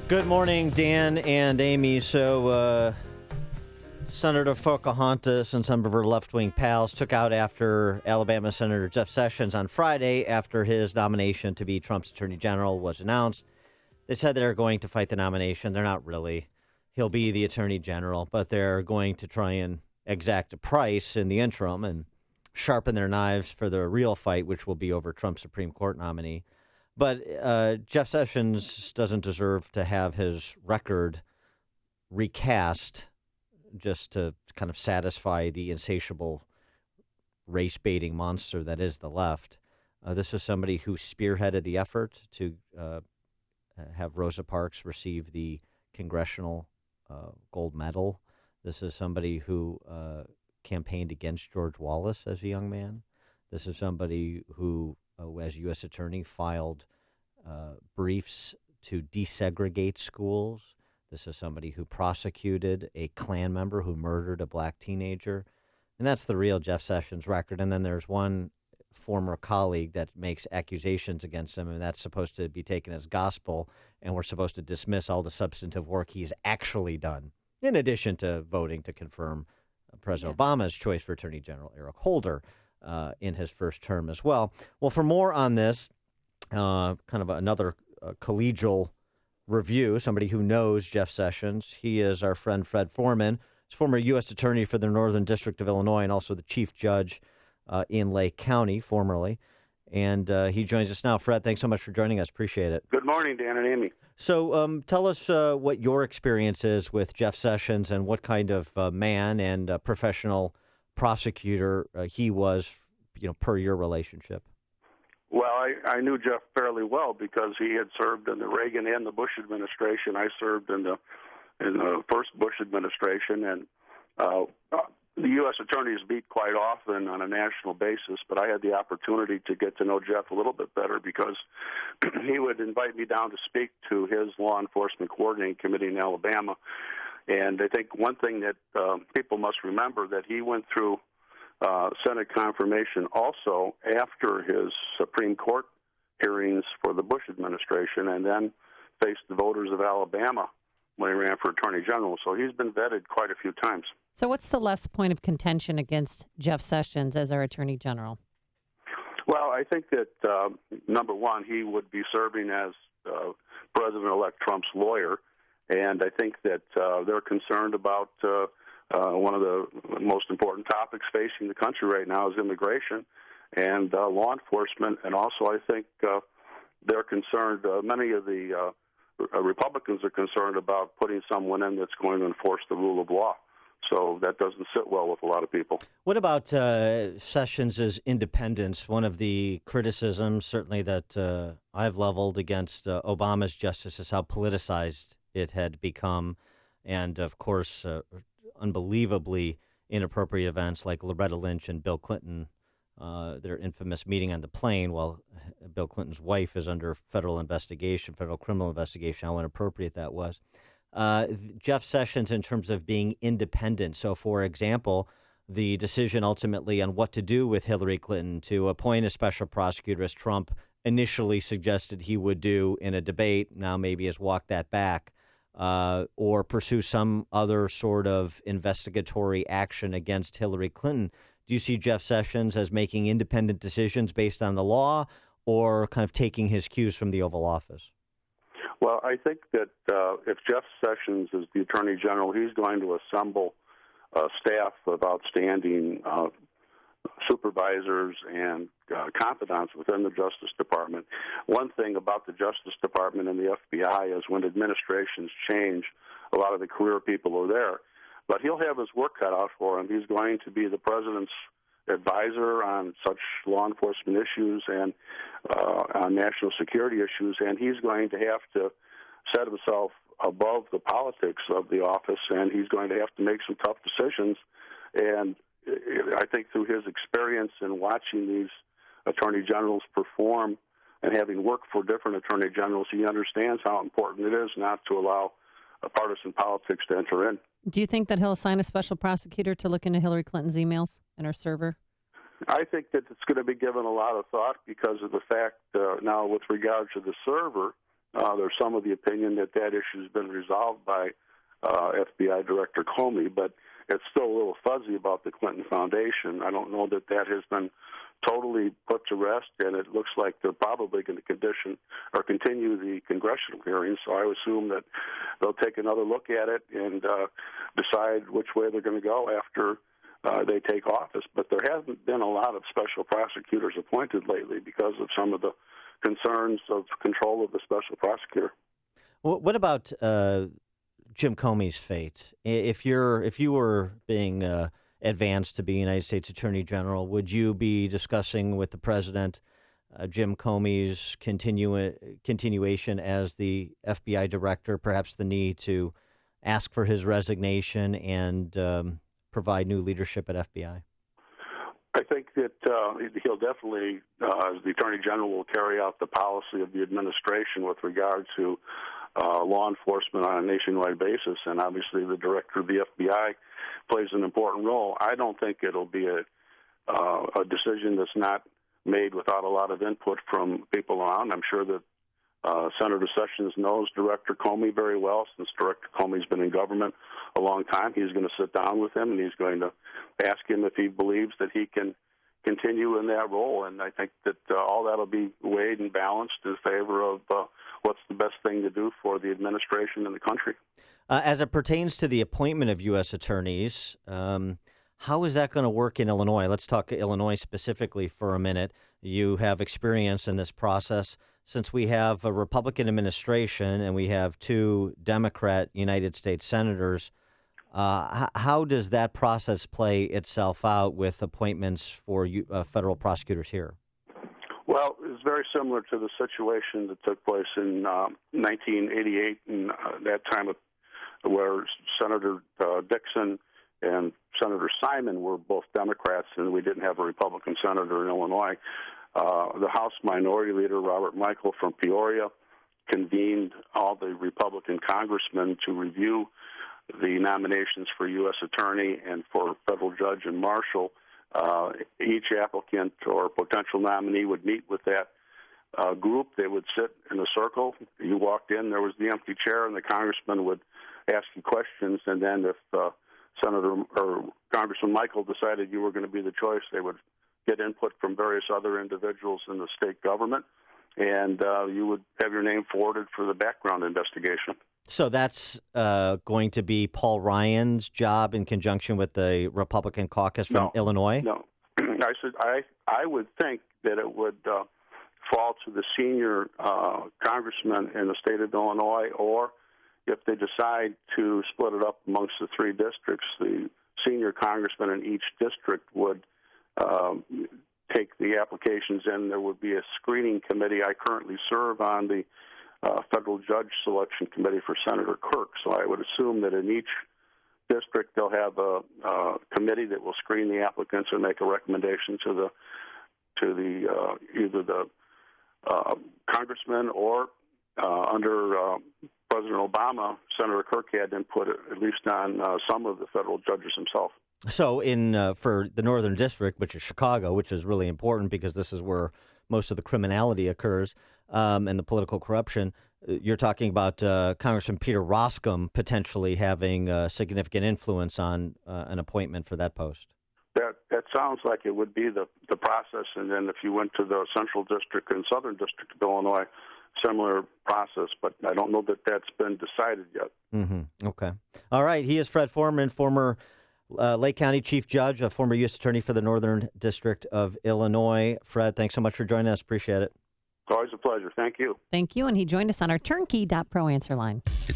Good morning, Dan and Amy. So, Senator Pocahontas and some of her left-wing pals took out after Alabama Senator Jeff Sessions on Friday after his nomination to be Trump's attorney general was announced. They said they're going to fight the nomination. They're not really. He'll be the attorney general, but they're going to try and exact a price in the interim and sharpen their knives for the real fight, which will be over Trump's Supreme Court nominee. But Jeff Sessions doesn't deserve to have his record recast just to kind of satisfy the insatiable race-baiting monster that is the left. This was somebody who spearheaded the effort to have Rosa Parks receive the Congressional Gold Medal. This is somebody who campaigned against George Wallace as a young man. This is somebody who, as U.S. Attorney, filed briefs to desegregate schools. This is somebody who prosecuted a Klan member who murdered a black teenager. And that's the real Jeff Sessions record. And then there's one former colleague that makes accusations against him, and that's supposed to be taken as gospel, and we're supposed to dismiss all the substantive work he's actually done, in addition to voting to confirm President Obama's choice for Attorney General Eric Holder in his first term as well. Well, for more on this, kind of another collegial review, somebody who knows Jeff Sessions, he is our friend Fred Foreman. He's former U.S. Attorney for the Northern District of Illinois and also the Chief Judge in Lake County, formerly. And he joins us now. Fred, thanks so much for joining us. Appreciate it. Good morning, Dan and Amy. So tell us what your experience is with Jeff Sessions and what kind of man and professional prosecutor he was, per your relationship. Well, I knew Jeff fairly well because he had served in the Reagan and the Bush administration. I served in the first Bush administration, and the U.S. attorneys meet quite often on a national basis, but I had the opportunity to get to know Jeff a little bit better because he would invite me down to speak to his law enforcement coordinating committee in Alabama. And I think one thing that people must remember that he went through Senate confirmation also after his Supreme Court hearings for the Bush administration, and then faced the voters of Alabama when he ran for Attorney General. So he's been vetted quite a few times. So what's the left's point of contention against Jeff Sessions as our Attorney General? Well, I think that, number one, he would be serving as President-elect Trump's lawyer, and I think that they're concerned about one of the most important topics facing the country right now is immigration and law enforcement, and also I think they're concerned, many of the Republicans are concerned about putting someone in that's going to enforce the rule of law. So that doesn't sit well with a lot of people. What about Sessions' independence? One of the criticisms, certainly, that I've leveled against Obama's justice is how politicized it had become. And, of course, unbelievably inappropriate events like Loretta Lynch and Bill Clinton, their infamous meeting on the plane while Bill Clinton's wife is under federal criminal investigation, how inappropriate that was. Jeff Sessions in terms of being independent. So, for example, the decision ultimately on what to do with Hillary Clinton to appoint a special prosecutor, as Trump initially suggested he would do in a debate, now maybe has walked that back, or pursue some other sort of investigatory action against Hillary Clinton. Do you see Jeff Sessions as making independent decisions based on the law or kind of taking his cues from the Oval Office? Well, I think that if Jeff Sessions is the Attorney General, he's going to assemble a staff of outstanding supervisors and confidants within the Justice Department. One thing about the Justice Department and the FBI is when administrations change, a lot of the career people are there. But he'll have his work cut out for him. He's going to be the president's advisor on such law enforcement issues and on national security issues, and he's going to have to set himself above the politics of the office, and he's going to have to make some tough decisions. And I think through his experience in watching these attorney generals perform and having worked for different attorney generals, he understands how important it is not to allow partisan politics to enter in. Do you think that he'll assign a special prosecutor to look into Hillary Clinton's emails and her server? I think that it's going to be given a lot of thought because of the fact now with regard to the server, There's some of the opinion that issue has been resolved by FBI Director Comey, but it's still a little fuzzy about the Clinton Foundation. I don't know that has been totally put to rest, and it looks like they're probably going to continue the congressional hearings. So I assume that they'll take another look at it and decide which way they're going to go after they take office. But there hasn't been a lot of special prosecutors appointed lately because of some of the concerns of control of the special prosecutor. What about Jim Comey's fate? If you were being advanced to be United States Attorney General, would you be discussing with the president Jim Comey's continuation as the FBI director, perhaps the need to ask for his resignation and provide new leadership at FBI? I think that he'll definitely, as the Attorney General, will carry out the policy of the administration with regard to law enforcement on a nationwide basis, and obviously the director of the FBI plays an important role. I don't think it'll be a decision that's not made without a lot of input from people around. I'm sure that Senator Sessions knows Director Comey very well, since Director Comey's been in government a long time. He's going to sit down with him, and he's going to ask him if he believes that he can continue in that role. And I think that all that will be weighed and balanced in favor of what's the best thing to do for the administration and the country. As it pertains to the appointment of U.S. attorneys, how is that going to work in Illinois? Let's talk Illinois specifically for a minute. You have experience in this process. Since we have a Republican administration and we have two Democrat United States senators, how does that process play itself out with appointments for federal prosecutors here? Well, it's very similar to the situation that took place in 1988, and that time where Senator Dixon and Senator Simon were both Democrats, and we didn't have a Republican senator in Illinois. The House Minority Leader, Robert Michael from Peoria, convened all the Republican congressmen to review the nominations for U.S. Attorney and for federal judge and marshal. Each applicant or potential nominee would meet with that group. They would sit in a circle. You walked in, there was the empty chair, and the congressman would ask you questions. And then if Senator or Congressman Michael decided you were going to be the choice, they would get input from various other individuals in the state government, and you would have your name forwarded for the background investigation. So that's going to be Paul Ryan's job in conjunction with the Republican caucus from Illinois? No. I would think that it would fall to the senior congressman in the state of Illinois, or if they decide to split it up amongst the three districts, the senior congressman in each district would take the applications in. There would be a screening committee. I currently serve on the Federal Judge Selection Committee for Senator Kirk, so I would assume that in each district they'll have a committee that will screen the applicants and make a recommendation to either the congressman or under President Obama, Senator Kirk had input at least on some of the federal judges himself. So for the Northern District, which is Chicago, which is really important because this is where most of the criminality occurs and the political corruption, you're talking about Congressman Peter Roskam potentially having significant influence on an appointment for that post. That sounds like it would be the process. And then if you went to the Central District and Southern District of Illinois, similar process, but I don't know that that's been decided yet. Mm-hmm. Okay. All right. He is Fred Foreman, former Lake County Chief Judge, a former U.S. Attorney for the Northern District of Illinois. Fred, thanks so much for joining us. Appreciate it. Always a pleasure. Thank you. Thank you. And he joined us on our turnkey.pro answer line.